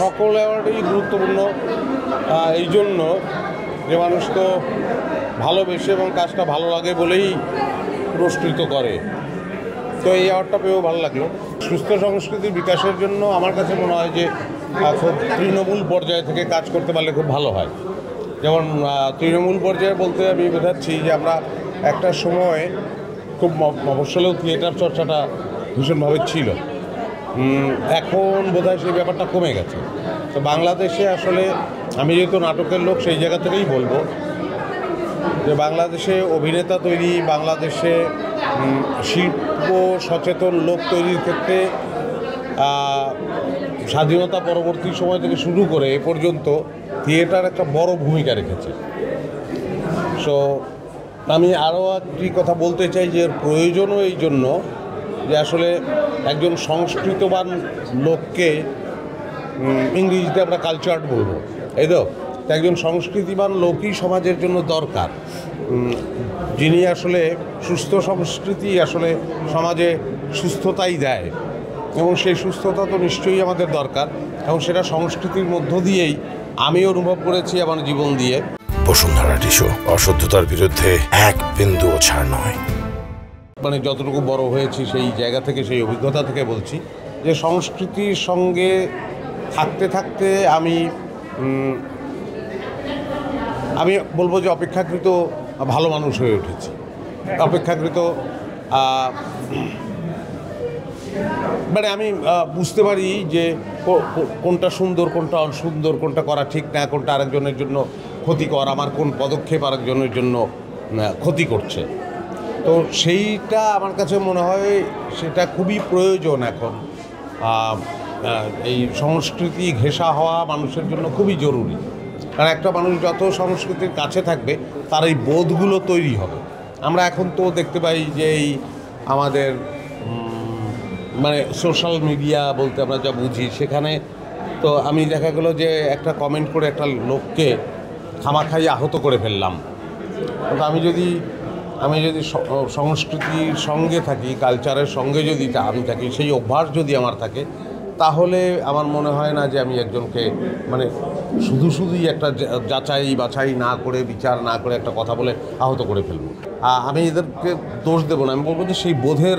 সকল অ্যাওয়ার্ডই গুরুত্বপূর্ণ এই জন্য যে মানুষ তো ভালোবেসে এবং কাজটা ভালো লাগে বলেই পুরস্কৃত করে। তো এই অ্যাওয়ার্ডটা পেয়েও ভালো লাগলো। সুস্থ সংস্কৃতির বিকাশের জন্য আমার কাছে মনে হয় যে খুব তৃণমূল পর্যায় থেকে কাজ করতে পারলে খুব ভালো হয়। যেমন তৃণমূল পর্যায়ে বলতে আমি বোঝাচ্ছি যে আমরা একটা সময় খুব মফস্বলেও থিয়েটার চর্চাটা ভীষণভাবে ছিল, এখন বোধহয় সেই ব্যাপারটা কমে গেছে। তো বাংলাদেশে আসলে আমি যেহেতু নাটকের লোক সেই জায়গা থেকেই বলবো যে বাংলাদেশে অভিনেতা তৈরি, বাংলাদেশে শিল্প সচেতন লোক তৈরির ক্ষেত্রে স্বাধীনতা পরবর্তী সময় থেকে শুরু করে এ পর্যন্ত থিয়েটার একটা বড় ভূমিকা রেখেছে। সো আমি আরও একটি কথা বলতে চাই যে এর প্রয়োজনও এই জন্য যে আসলে একজন সংস্কৃতবান লোককে, ইংরেজিতে আমরা কালচার্ড বলবো, এই তো একজন সংস্কৃতিবান লোকই সমাজের জন্য দরকার, যিনি আসলে সুস্থ সংস্কৃতি আসলে সমাজে সুস্থতাই দেয়, এবং সেই সুস্থতা তো নিশ্চয়ই আমাদের দরকার, এবং সেটা সংস্কৃতির মধ্য দিয়েই আমি অনুভব করেছি আমার জীবন দিয়ে। বসুন্ধরা টিস্যু, অশুদ্ধতার বিরুদ্ধে এক বিন্দুও ছাড় নয়। মানে যতটুকু বড় হয়েছি সেই জায়গা থেকে, সেই অভিজ্ঞতা থেকে বলছি যে সংস্কৃতির সঙ্গে থাকতে থাকতে আমি বলবো যে অপেক্ষাকৃত ভালো মানুষ হয়ে উঠেছি। অপেক্ষাকৃত মানে আমি বুঝতে পারি যে কোনটা সুন্দর, কোনটা অসুন্দর, কোনটা করা ঠিক না, কোনটা আরেকজনের জন্য ক্ষতিকর, আমার কোন পদক্ষেপ আরেকজনের জন্য ক্ষতি করছে। তো সেইটা আমার কাছে মনে হয় সেটা খুবই প্রয়োজন এখন। এই সংস্কৃতি ঘেঁষা হওয়া মানুষের জন্য খুবই জরুরি, কারণ একটা মানুষ যত সংস্কৃতির কাছে থাকবে তার এই বোধগুলো তৈরি হবে। আমরা এখন তো দেখতে পাই যে এই আমাদের মানে সোশ্যাল মিডিয়া বলতে আমরা যা বুঝি, সেখানে তো আমি দেখা গেলো যে একটা কমেন্ট করে একটা লোককে খামাখাই আহত করে ফেললাম। কিন্তু আমি যদি সংস্কৃতির সঙ্গে থাকি, কালচারের সঙ্গে যদি আমি থাকি, সেই অভ্যাস যদি আমার থাকে, তাহলে আমার মনে হয় না যে আমি একজনকে মানে শুধুই একটা যাচাই বাছাই না করে, বিচার না করে একটা কথা বলে আহত করে ফেলবো। আমি এদেরকে দোষ দেবো না, আমি বলবো যে সেই বোধের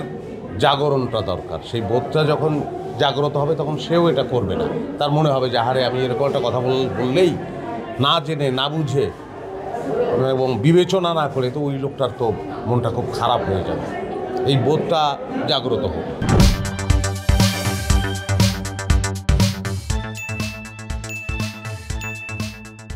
জাগরণটা দরকার। সেই বোধটা যখন জাগ্রত হবে তখন সেও এটা করবে না। তার মনে হবে যে আরে আমি এরকম একটা কথা বললেই না জেনে না বুঝে এবং বিবেচনা না করে তো ওই লোকটার তো মনটা খুব খারাপ হয়ে যাবে। এই বোধটা জাগ্রত হোক।